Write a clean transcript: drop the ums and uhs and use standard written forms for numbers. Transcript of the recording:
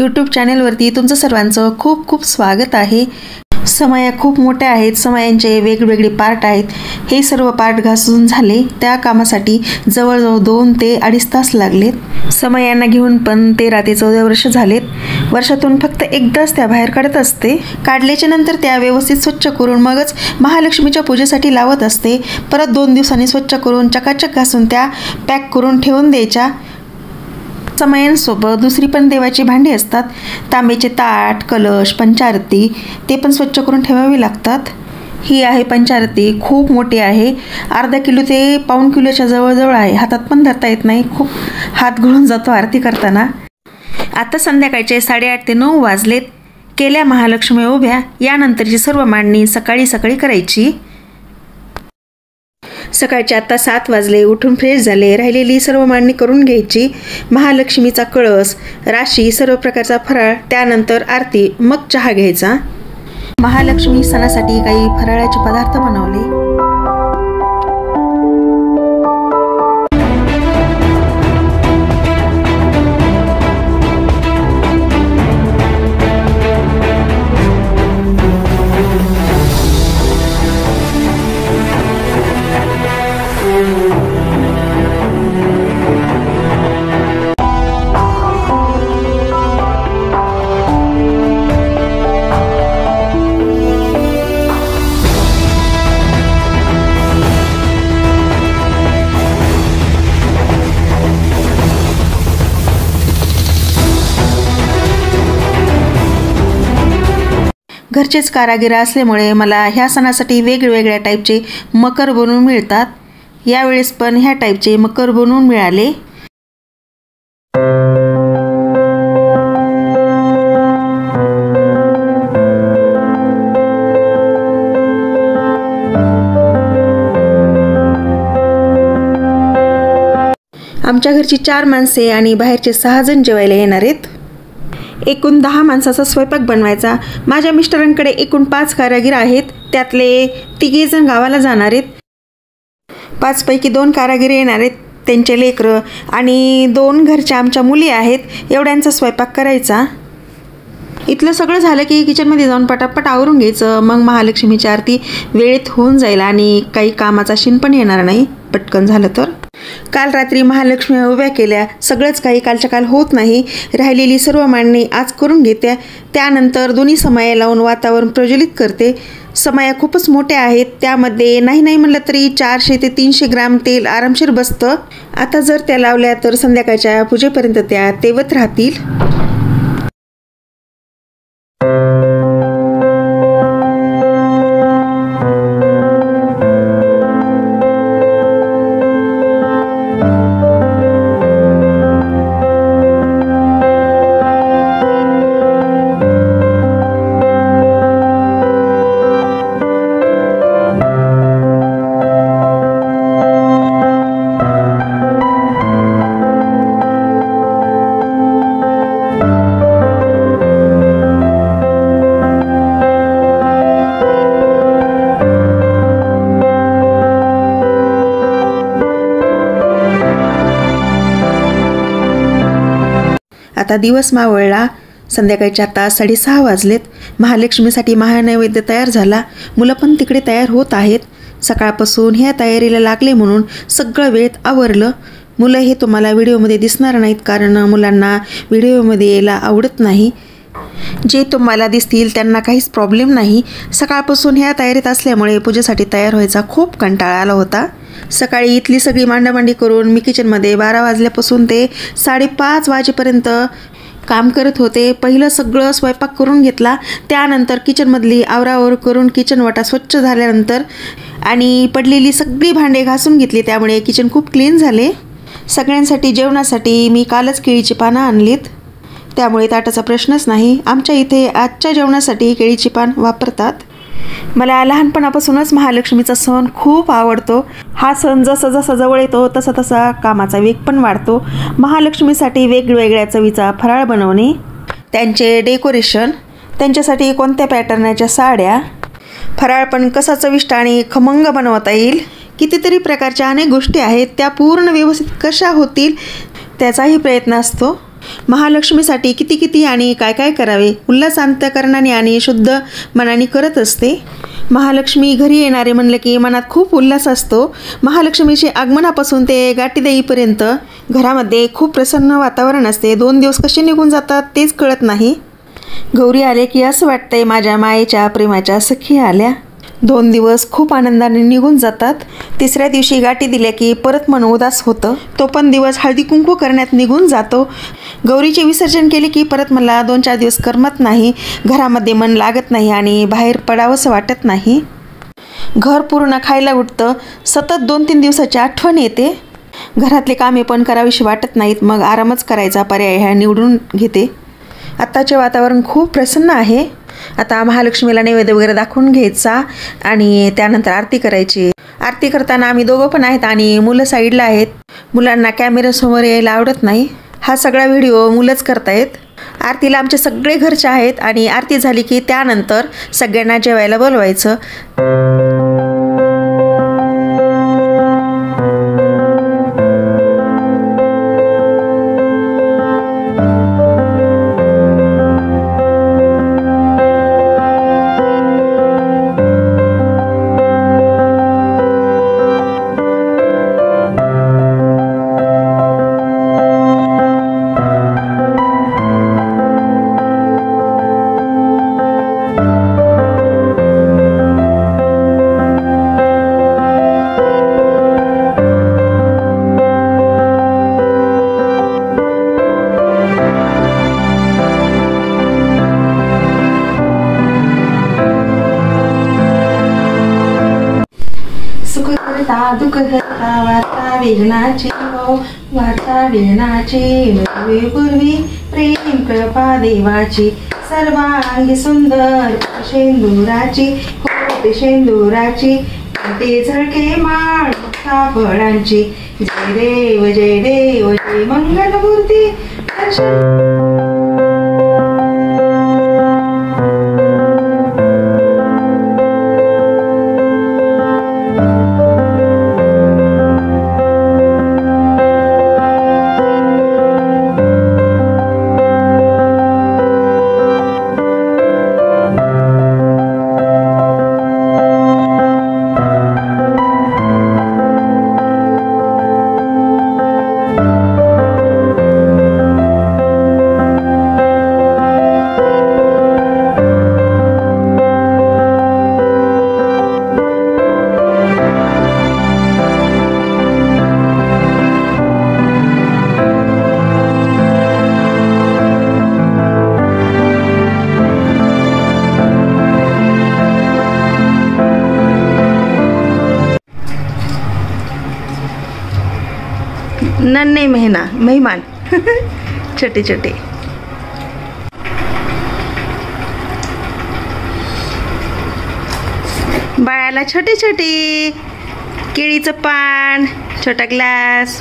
YouTube चॅनलवरती तुमचं सर्वांचं खूप खूप स्वागत आहे। समया खूप मोठ्या आहेत, समयांचे वेगवेगळे पार्ट आहेत। हे सर्व पार्ट घासून झाले, त्या कामासाठी जवळजवळ 2 ते 2.5 तास लागलेत। समयांना घेऊन पण 13 ते 14 वर्ष झालेत। वर्षातून फक्त एकदाच त्या बाहेर काढत असते। काढल्याच्या नंतर त्या व्यवस्थित स्वच्छ करून मगच महालक्ष्मीच्या पूजेसाठी लावत असते। परत 2 दिवसांनी स्वच्छ करून चकाचक घासून त्या पॅक करून ठेवून द्यायच्या। समयांसोबत दुसरी पण देवाची भांडी असतात, तांब्याचे ताट, कलश, पंचारती, ते पण स्वच्छ करून ठेवावे लागतात। ही आहे पंचारती, खूप मोठी आहे, अर्धा किलो ते पाऊण किलोच्या जवळजवळ आहे। हातात पण धरता येत नाही, खूप हात गळून जातो आरती करताना। आता संध्याकाळचे 8:30 ते 9 वाजलेत। केल्या महालक्ष्मी उभ्या, यानंतरची सर्व मांडणी सकाळी करायची। सकाळचे आता 7 वाजले, उठून फ्रेश झाले, राहिलेली सर्व मांडणी करून घ्यायची। महालक्ष्मीचा कळस, राशी, सर्व प्रकारचा फराळ, त्यानंतर आरती, मग चहा घ्यायचा। महालक्ष्मी सणासाठी काही फराळाचे पदार्थ बनवले। घरचेच कारागीर असल्यामुळे मला ह्या सणासाठी वेगवेगळ्या टाईपचे मकर बनवून मिळतात। यावेळेस पण ह्या टाईपचे मकर बनवून मिळाले। आमच्या घरची 4 माणसे आणि बाहेरचे 6 जण जेवायला येणार आहेत। एकूण 10 माणसाचा स्वयंपाक बनवायचा। माझ्या मिस्टरांकडे एकूण 5 कारागीर आहेत, त्यातले 3 जण गावाला जाणार आहेत। 5 पैकी 2 कारागीर येणार आहेत, त्यांचे लेकरं आणि 2 घरच्या आमच्या मुली आहेत। एवढ्यांचा स्वयंपाक करायचा। इथलं सगळं झालं की किचनमध्ये जाऊन पटापट आवरून घ्यायचं, मग महालक्ष्मीची आरती वेळेत होऊन जाईल आणि काही कामाचा शिन पण येणार नाही, पटकन झालं तर। काल रात्री महालक्ष्मी उभ्या केल्या, सगळंच काही कालच्या काल होत नाही। राहिलेली सर्व मांडणी आज करून घेते, त्यानंतर दोन्ही समया लावून वातावरण प्रज्वलित करते। समया खूपच मोठ्या आहेत, त्यामध्ये नाही म्हणलं तरी 400 ते 300 ग्राम तेल आरामशीर बसतं। आता जर त्या लावल्या तर संध्याकाळच्या पूजेपर्यंत त्या तेवत राहतील। आता दिवस मावळला, संध्याकाळच्या आता 6:30 वाजलेत। महालक्ष्मीसाठी महानैवेद्य तयार झाला, मुलं पण तिकडे तयार होत आहेत। सकाळपासून ह्या तयारीला लागले म्हणून सगळं वेळेत आवरलं। मुलं हे तुम्हाला व्हिडिओमध्ये दिसणार नाहीत, कारण मुलांना व्हिडिओमध्ये यायला आवडत नाही। जे तुम्हाला दिसतील त्यांना काहीच प्रॉब्लेम नाही। सकाळपासून ह्या तयारीत असल्यामुळे पूजेसाठी तयार व्हायचा खूप कंटाळा आला होता। सकाळी इथली सगळी मांडामांडी करून मी किचनमध्ये 12 वाजल्यापासून ते 5:30 वाजेपर्यंत काम करत होते। पहिलं सगळं स्वयंपाक करून घेतला, त्यानंतर किचनमधली आवरावर करून किचन वाटा स्वच्छ झाल्यानंतर आणि पडलेली सगळी भांडे घासून घेतली, त्यामुळे किचन खूप क्लीन झाले। सगळ्यांसाठी जेवणासाठी मी कालच केळीची पानं आणलीत, त्यामुळे ताटाचा प्रश्नच नाही। आमच्या इथे आजच्या जेवणासाठी केळीची पान वापरतात। मला लहानपणापासूनच महालक्ष्मीचा सण खूप आवडतो। हा सण जसा जवळ येतो तसा कामाचा वेग पण वाढतो। महालक्ष्मीसाठी वेगवेगळ्या चवीचा फराळ बनवणे, त्यांचे डेकोरेशन, त्यांच्यासाठी कोणत्या पॅटर्नच्या साड्या, फराळ पण कसा चविष्ट आणि खमंग बनवता येईल, कितीतरी प्रकारच्या अनेक गोष्टी आहेत, त्या पूर्ण व्यवस्थित कशा होतील त्याचाही प्रयत्न असतो। महालक्ष्मीसाठी किती किती आणि काय काय करावे उल्हास अंतःकरणाने आणि शुद्ध मनाने करत असते. महालक्ष्मी घरी येणारे म्हणलं की मनात खूप उल्हास असतो. महालक्ष्मीचे आगमनापासून ते गाठी देईपर्यंत घरामध्ये खूप प्रसन्न वातावरण असते. 2 दिवस कसे निघून जातात तेच कळत नाही. गौरी आले की असं वाटतंय माझ्या मायेच्या प्रेमाच्या सखी आल्या. 2 दिवस खूप आनंदाने निघून जातात. 3ऱ्या दिवशी गाठी दिल्या की परत मन उदास होतं. तो पण दिवस हळदी कुंकू करण्यात निघून जातो. गौरीचे विसर्जन केले की परत मला 2-4 दिवस करमत नाही. घरामध्ये मन लागत नाही आणि बाहेर पडावंसं वाटत नाही. घर पूर्ण खायला उठतं. सतत 2-3 दिवसाची आठवण येते. घरातले कामे पण करावीशी वाटत नाहीत. मग आरामच करायचा पर्याय ह्या निवडून घेते. आत्ताचे वातावरण खूप प्रसन्न आहे. आता महालक्ष्मीला नैवेद्य वगैरे दाखवून घ्यायचा आणि त्यानंतर आरती करायची. आरती करताना आम्ही दोघं पण आहेत आणि मुलं साईडला आहेत. मुलांना कॅमेऱ्यासमोर यायला आवडत नाही. हा सगळा व्हिडिओ मुलंच करतायत. आरतीला आमचे सगळे घरचे आहेत आणि आरती झाली की त्यानंतर सगळ्यांना जेवायला बोलवायचं. दुःख करता वार्ता विघ्नाची वार्ता विघ्नाची पूर्वी प्रेम कृपा देवाची सर्वांगी सुंदर शेंदुराची होते शेंदुराची ते झळके माळ फळांची जय देव जय मंगलमूर्ती नन्हे मेहमान छोटे छोटे बाळाला छोटे छोटे केळीचं पान छोटा ग्लास